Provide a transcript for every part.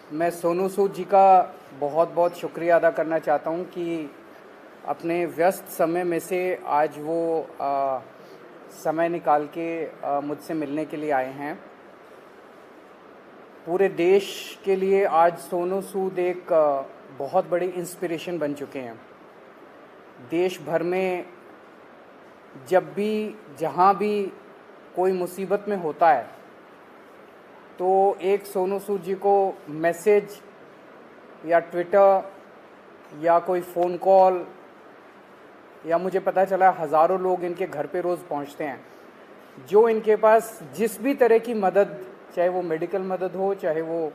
मैं सोनू सूद जी का बहुत बहुत शुक्रिया अदा करना चाहता हूँ कि अपने व्यस्त समय में से आज वो समय निकाल के मुझसे मिलने के लिए आए हैं। पूरे देश के लिए आज सोनू सूद एक बहुत बड़ी इंस्पिरेशन बन चुके हैं। देश भर में जब भी जहाँ भी कोई मुसीबत में होता है तो एक सोनू सूद जी को मैसेज या ट्विटर या कोई फ़ोन कॉल या मुझे पता चला हज़ारों लोग इनके घर पे रोज़ पहुंचते हैं, जो इनके पास जिस भी तरह की मदद, चाहे वो मेडिकल मदद हो, चाहे वो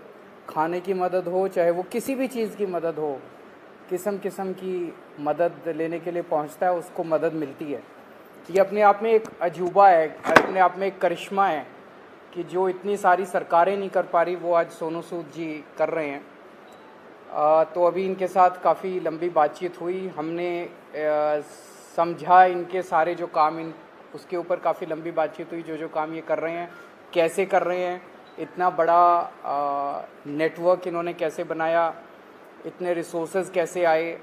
खाने की मदद हो, चाहे वो किसी भी चीज़ की मदद हो, किस्म किस्म की मदद लेने के लिए पहुंचता है, उसको मदद मिलती है। ये अपने आप में एक अजूबा है, अपने आप में एक करिश्मा है कि जो इतनी सारी सरकारें नहीं कर पा रही वो आज सोनू सूद जी कर रहे हैं। तो अभी इनके साथ काफ़ी लंबी बातचीत हुई, हमने समझा इनके सारे जो काम इन उसके ऊपर काफ़ी लंबी बातचीत हुई, जो काम ये कर रहे हैं कैसे कर रहे हैं, इतना बड़ा नेटवर्क इन्होंने कैसे बनाया, इतने रिसोर्सेज कैसे आए।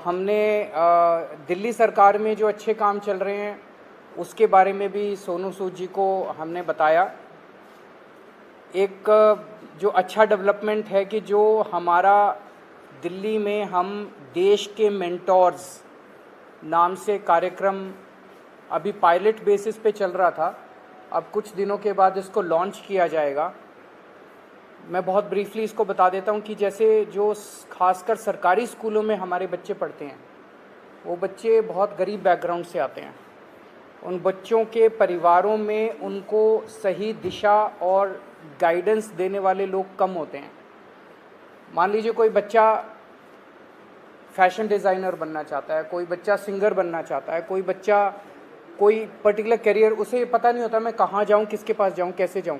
हमने दिल्ली सरकार में जो अच्छे काम चल रहे हैं उसके बारे में भी सोनू सूद जी को हमने बताया। एक जो अच्छा डेवलपमेंट है कि जो हमारा दिल्ली में हम देश के मेंटोर्स नाम से कार्यक्रम अभी पायलट बेसिस पे चल रहा था, अब कुछ दिनों के बाद इसको लॉन्च किया जाएगा। मैं बहुत ब्रीफली इसको बता देता हूँ कि जैसे जो खासकर सरकारी स्कूलों में हमारे बच्चे पढ़ते हैं, वो बच्चे बहुत गरीब बैकग्राउंड से आते हैं। उन बच्चों के परिवारों में उनको सही दिशा और गाइडेंस देने वाले लोग कम होते हैं। मान लीजिए कोई बच्चा फैशन डिज़ाइनर बनना चाहता है, कोई बच्चा सिंगर बनना चाहता है, कोई बच्चा कोई पर्टिकुलर करियर, उसे पता नहीं होता मैं कहाँ जाऊँ, किसके पास जाऊँ, कैसे जाऊँ।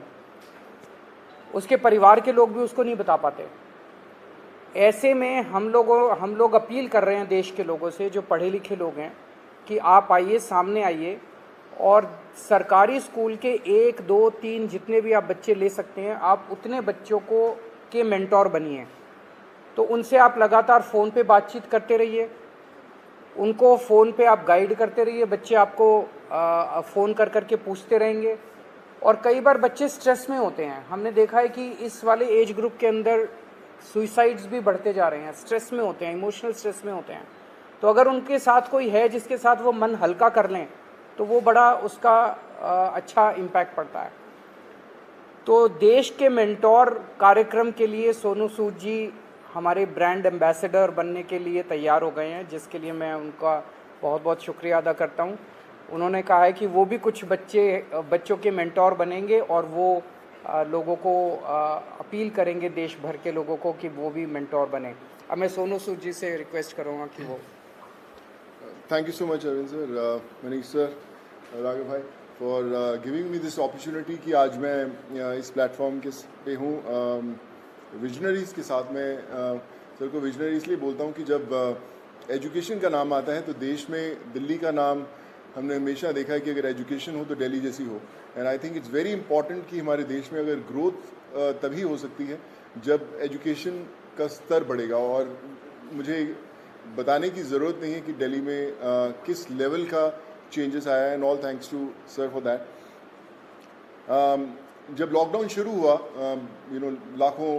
उसके परिवार के लोग भी उसको नहीं बता पाते। ऐसे में हम लोग अपील कर रहे हैं देश के लोगों से, जो पढ़े लिखे लोग हैं, कि आप आइए, सामने आइए और सरकारी स्कूल के 1, 2, 3 जितने भी आप बच्चे ले सकते हैं, आप उतने बच्चों को के मेंटोर बनिए। तो उनसे आप लगातार फ़ोन पे बातचीत करते रहिए, उनको फ़ोन पे आप गाइड करते रहिए, बच्चे आपको फ़ोन कर कर के पूछते रहेंगे। और कई बार बच्चे स्ट्रेस में होते हैं, हमने देखा है कि इस वाले एज ग्रुप के अंदर सुइसाइड्स भी बढ़ते जा रहे हैं, स्ट्रेस में होते हैं, इमोशनल स्ट्रेस में होते हैं। तो अगर उनके साथ कोई है जिसके साथ वो मन हल्का कर लें तो वो बड़ा उसका अच्छा इम्पैक्ट पड़ता है। तो देश के मेंटोर कार्यक्रम के लिए सोनू सूद जी हमारे ब्रांड एम्बेसडर बनने के लिए तैयार हो गए हैं, जिसके लिए मैं उनका बहुत बहुत शुक्रिया अदा करता हूं। उन्होंने कहा है कि वो भी कुछ बच्चों के मेंटोर बनेंगे और वो लोगों को अपील करेंगे, देश भर के लोगों को, कि वो भी मेंटोर बने। अब मैं सोनू सूद जी से रिक्वेस्ट करूँगा कि वो Thank you so much, Arvind sir, Manish sir, Raghav bhai, for giving me this opportunity कि आज मैं इस प्लेटफॉर्म के पे हूँ विजनरीज़ के साथ। मैं सर को विजनरी इसलिए बोलता हूँ कि जब एजुकेशन का नाम आता है तो देश में दिल्ली का नाम हमने हमेशा देखा है कि अगर एजुकेशन हो तो दिल्ली जैसी हो। And I think it's very important कि हमारे देश में अगर ग्रोथ तभी हो सकती है जब एजुकेशन का स्तर बढ़ेगा। और मुझे बताने की ज़रूरत नहीं है कि दिल्ली में किस लेवल का चेंजेस आया है, and all thanks to sir for that. जब लॉकडाउन शुरू हुआ, लाखों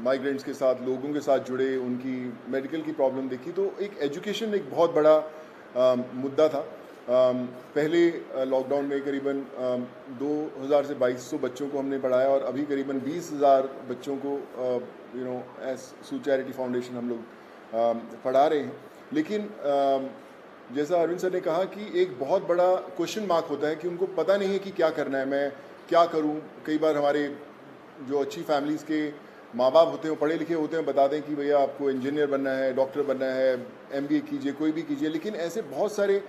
माइग्रेंट्स के साथ, लोगों के साथ जुड़े, उनकी मेडिकल की प्रॉब्लम देखी, तो एक एजुकेशन एक बहुत बड़ा मुद्दा था। पहले लॉकडाउन में करीबन 2000 से 2200 बच्चों को हमने पढ़ाया और अभी करीबन 20,000 बच्चों को एज सूद चैरिटी फाउंडेशन हम लोग पढ़ा रहे हैं। लेकिन जैसा अरविंद सर ने कहा कि एक बहुत बड़ा क्वेश्चन मार्क होता है कि उनको पता नहीं है कि क्या करना है, मैं क्या करूं। कई बार हमारे जो अच्छी फैमिलीज़ के माँ बाप होते हैं, पढ़े लिखे होते हैं, बताते हैं कि भैया आपको इंजीनियर बनना है, डॉक्टर बनना है, MBA कीजिए, कोई भी कीजिए। लेकिन ऐसे बहुत सारे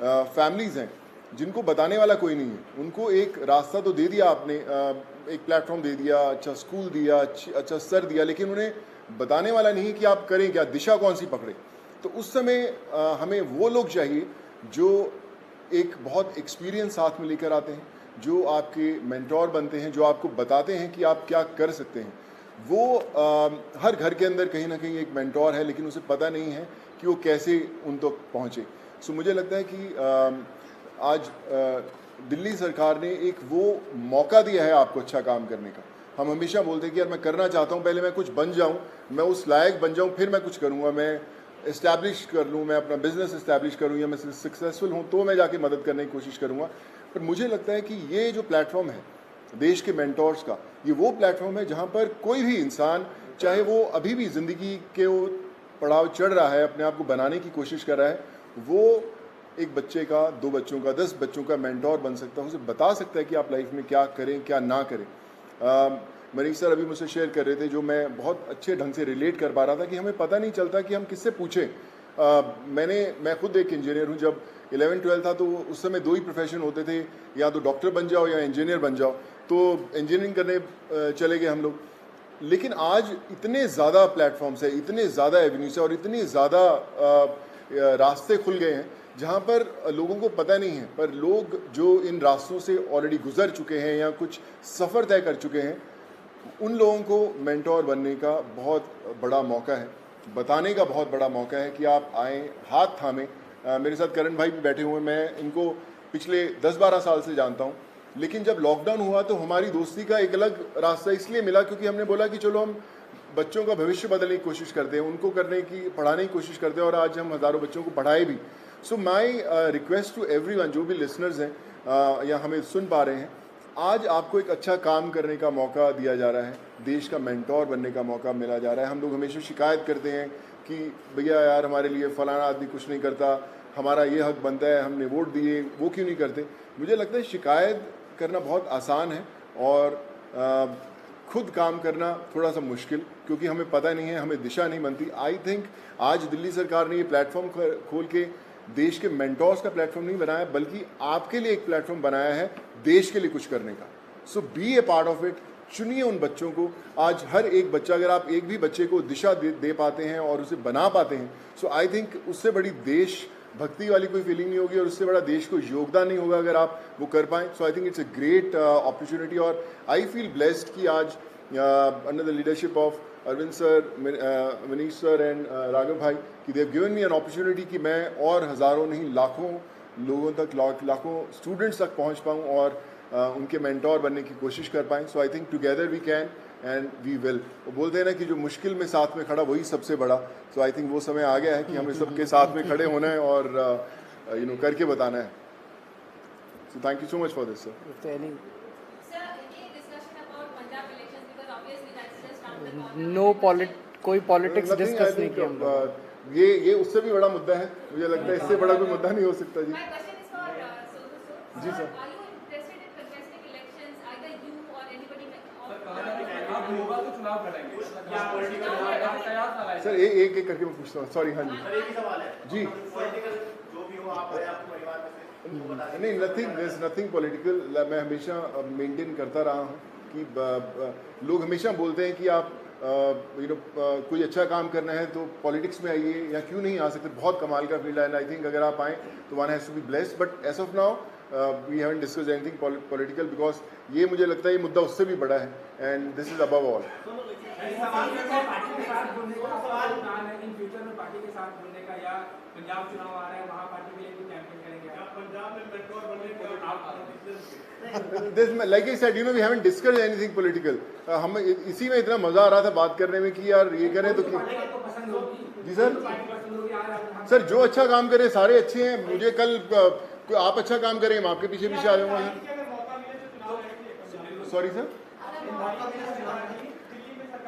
फैमिलीज़ हैं जिनको बताने वाला कोई नहीं है। उनको एक रास्ता तो दे दिया आपने, एक प्लेटफॉर्म दे दिया, अच्छा स्कूल दिया, अच्छा सर दिया, लेकिन उन्हें बताने वाला नहीं कि आप करें क्या, दिशा कौन सी पकड़े। तो उस समय हमें वो लोग चाहिए जो एक बहुत एक्सपीरियंस साथ में लेकर आते हैं, जो आपके मेंटोर बनते हैं, जो आपको बताते हैं कि आप क्या कर सकते हैं। वो हर घर के अंदर कहीं ना कहीं एक मेंटोर है, लेकिन उसे पता नहीं है कि वो कैसे उन तक पहुँचे। सो मुझे लगता है कि आज दिल्ली सरकार ने एक वो मौका दिया है आपको अच्छा काम करने का। हम हमेशा बोलते हैं कि यार मैं करना चाहता हूँ, पहले मैं कुछ बन जाऊँ, मैं उस लायक बन जाऊँ, फिर मैं कुछ करूँगा, मैं इस्टेब्लिश कर लूँ, मैं अपना बिजनेस इस्टेब्लिश करूँ, या मैं सक्सेसफुल हूँ तो मैं जाके मदद करने की कोशिश करूँगा। पर मुझे लगता है कि ये जो प्लेटफॉर्म है देश के मेंटोर्स का, ये वो प्लेटफॉर्म है जहाँ पर कोई भी इंसान, चाहे वो अभी भी ज़िंदगी के वो पड़ाव चढ़ रहा है, अपने आप को बनाने की कोशिश कर रहा है, वो एक बच्चे का, 2 बच्चों का, 10 बच्चों का मेंटोर बन सकता है, उसे बता सकता है कि आप लाइफ में क्या करें, क्या ना करें। मनीष सर अभी मुझसे शेयर कर रहे थे, जो मैं बहुत अच्छे ढंग से रिलेट कर पा रहा था, कि हमें पता नहीं चलता कि हम किससे पूछें। मैं खुद एक इंजीनियर हूँ। जब 11-12 था तो उस समय 2 ही प्रोफेशन होते थे, या तो डॉक्टर बन जाओ या इंजीनियर बन जाओ, तो इंजीनियरिंग करने चले गए हम लोग। लेकिन आज इतने ज़्यादा प्लेटफॉर्म्स है, इतने ज़्यादा एवेन्यूज है, और इतने ज़्यादा रास्ते खुल गए हैं जहाँ पर लोगों को पता नहीं है, पर लोग जो इन रास्तों से ऑलरेडी गुजर चुके हैं या कुछ सफ़र तय कर चुके हैं, उन लोगों को मेंटोर बनने का बहुत बड़ा मौका है, बताने का बहुत बड़ा मौका है कि आप आएँ, हाथ थामें। मेरे साथ करण भाई भी बैठे हुए हैं, मैं इनको पिछले 10-12 साल से जानता हूँ, लेकिन जब लॉकडाउन हुआ तो हमारी दोस्ती का एक अलग रास्ता इसलिए मिला क्योंकि हमने बोला कि चलो हम बच्चों का भविष्य बदलने की कोशिश करते हैं, उनको पढ़ाने की कोशिश करते हैं, और आज हम हज़ारों बच्चों को पढ़ाए भी। सो माई रिक्वेस्ट टू एवरीवन, जो भी लिसनर्स हैं या हमें सुन पा रहे हैं, आज आपको एक अच्छा काम करने का मौका दिया जा रहा है, देश का मेंटोर बनने का मौका मिला जा रहा है। हम लोग हमेशा शिकायत करते हैं कि भैया यार हमारे लिए फ़लाना आदमी कुछ नहीं करता, हमारा ये हक बनता है, हमने वोट दिए, वो क्यों नहीं करते। मुझे लगता है शिकायत करना बहुत आसान है, और खुद काम करना थोड़ा सा मुश्किल, क्योंकि हमें पता नहीं है, हमें दिशा नहीं बनती। आई थिंक आज दिल्ली सरकार ने ये प्लेटफॉर्म खोल के देश के मेंटोर्स का प्लेटफॉर्म नहीं बनाया, बल्कि आपके लिए एक प्लेटफॉर्म बनाया है देश के लिए कुछ करने का। So be a part of it. चुनिए उन बच्चों को। आज हर एक बच्चा, अगर आप एक भी बच्चे को दिशा दे पाते हैं और उसे बना पाते हैं, सो आई थिंक उससे बड़ी देश भक्ति वाली कोई फीलिंग नहीं होगी, और उससे बड़ा देश को योगदान नहीं होगा अगर आप वो कर पाएँ। So I think it's a great opportunity, और आई फील ब्लेस्ड कि आज under the leadership of Arvind sir, Manish sir and Raghav भाई, कि they have given me an opportunity कि मैं और हज़ारों नहीं लाखों लोगों तक, लाखों स्टूडेंट्स तक पहुंच पाऊं और उनके मेंटोर बनने की कोशिश कर पाएं। So I think together we can and we will. वो बोलते हैं ना कि जो मुश्किल में साथ में खड़ा वही सबसे बड़ा। सो आई थिंक वो समय आ गया है कि हमें सबके साथ में खड़े होना है और करके बताना है। So thank you so much for this sir. कोई पॉलिटिक्स डिस्कस नहीं किया हम लोग। ये उससे भी बड़ा मुद्दा है, मुझे लगता है इससे बड़ा कोई मुद्दा नहीं हो सकता जी। जी सर। सर एक एक करके मैं पूछता हूँ, सॉरी। हाँ जी जी। नहीं, नथिंग पॉलिटिकल। मैं हमेशा मेंटेन करता रहा हूँ कि लोग हमेशा बोलते हैं कि आप कोई अच्छा काम करना है तो पॉलिटिक्स में आइए, या क्यों नहीं आ सकते, बहुत कमाल का फील्ड है। एंड आई थिंक अगर आप आएँ तो one has to be blessed. But as of now we haven't discussed anything political, because ये मुझे लगता है ये मुद्दा उससे भी बड़ा है, and this is above all. Like I said, we haven't discussed anything political. हम इसी में इतना मजा आ रहा था बात करने में कि यार ये करें तो जी सर जो अच्छा काम करे सारे अच्छे हैं। मुझे कल आप अच्छा काम करें, मैं आपके पीछे पीछे आ जाऊंगा। सॉरी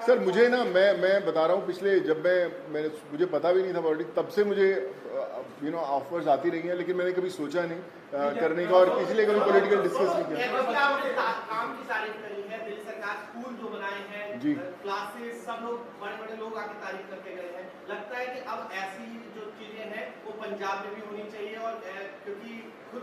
सर मुझे ना, मैं बता रहा हूँ, पिछले जब मुझे पता भी नहीं था पॉलिटिक्स, तब से मुझे ऑफर्स आती रही हैं, लेकिन मैंने कभी सोचा नहीं करने का, और इसलिए कभी पॉलिटिकल डिस्कस नहीं किया। काम की तारीफ करी है दिल्ली सरकार, स्कूल जो बनाए हैं जी, क्लासेस, सब लोग बड़े लोग आके तारीफ करके गए हैं। लगता है कि अब ऐसी जो चीजें हैं वो पंजाब में भी होनी चाहिए, और क्योंकि खुद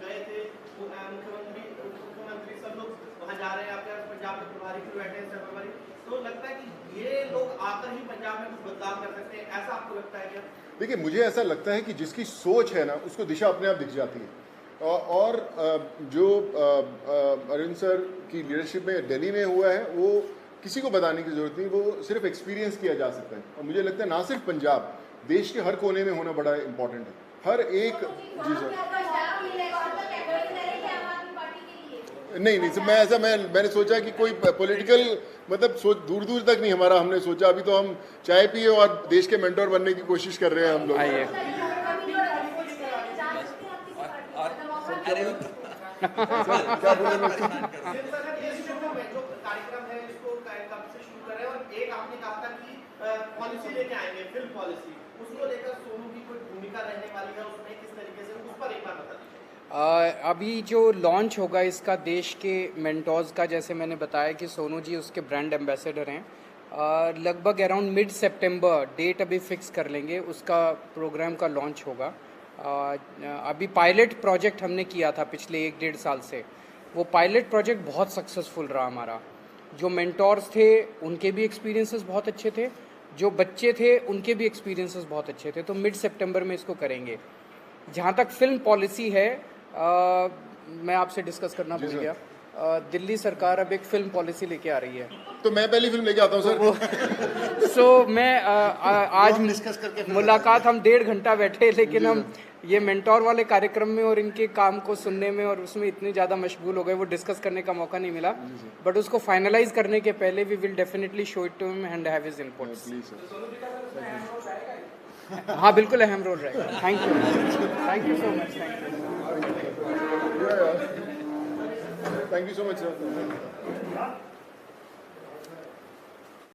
गए थे मुख्यमंत्री सब लोग वहाँ जा रहे हैं, आपके पंजाब में प्रभारी भी बैठे हैं सर्वभारी, तो लगता है कि ये लोग आकर ही पंजाब में कुछ बदलाव कर सकते हैं, ऐसा आपको लगता है क्या? देखिए, मुझे ऐसा लगता है कि जिसकी सोच है ना उसको दिशा अपने आप दिख जाती है। और जो अरविंद सर की लीडरशिप में दिल्ली में हुआ है वो किसी को बताने की ज़रूरत नहीं, वो सिर्फ एक्सपीरियंस किया जा सकता है। और मुझे लगता है ना सिर्फ पंजाब, देश के हर कोने में होना बड़ा इंपॉर्टेंट है। हर एक जी सर नहीं सर, मैंने सोचा कि कोई पॉलिटिकल मतलब सोच दूर दूर तक नहीं हमारा हमने सोचा। अभी तो हम चाय पिए और देश के मेंटोर बनने की कोशिश कर रहे हैं हम लोग। आइए क्या बोले मैं? कार्यक्रम है इसको कब से शुरू कर रहे हैं, और एक आपने कहा था कि पॉलिसी लेके आएंगे, फिल्म पॉलिसी, उसको लेकर सोनू की कोई भूमिका रहने वाली है उसमें, किस तरीके से, उस पर एक बार बता दीजिए। अभी जो लॉन्च होगा इसका देश के मेंटोर्स का, जैसे मैंने बताया कि सोनू जी उसके ब्रांड एम्बेसडर हैं। लगभग अराउंड मिड सितंबर डेट अभी फिक्स कर लेंगे, उसका प्रोग्राम का लॉन्च होगा। अभी पायलट प्रोजेक्ट हमने किया था पिछले 1-1.5 साल से, वो पायलट प्रोजेक्ट बहुत सक्सेसफुल रहा हमारा। जो मेंटोर्स थे उनके भी एक्सपीरियंसेस बहुत अच्छे थे, जो बच्चे थे उनके भी एक्सपीरियंसेस बहुत अच्छे थे। तो मिड सितंबर में इसको करेंगे। जहाँ तक फिल्म पॉलिसी है, मैं आपसे डिस्कस करना भूल गया। दिल्ली सरकार अब एक फिल्म पॉलिसी लेके आ रही है, तो मैं पहली फिल्म लेके आता हूँ सर। सो मैं आज डिस्कस करके मुलाकात हम 1.5 घंटा बैठे, लेकिन हम ये मेंटोर वाले कार्यक्रम में और इनके काम को सुनने में और उसमें इतने ज़्यादा मशगूल हो गए, वो डिस्कस करने का मौका नहीं मिला। बट उसको फाइनलाइज करने के पहले we will definitely show it to him and have his inputs. हाँ बिल्कुल अहम रोल रहेगा। Thank you so much. Thank you so much, sir.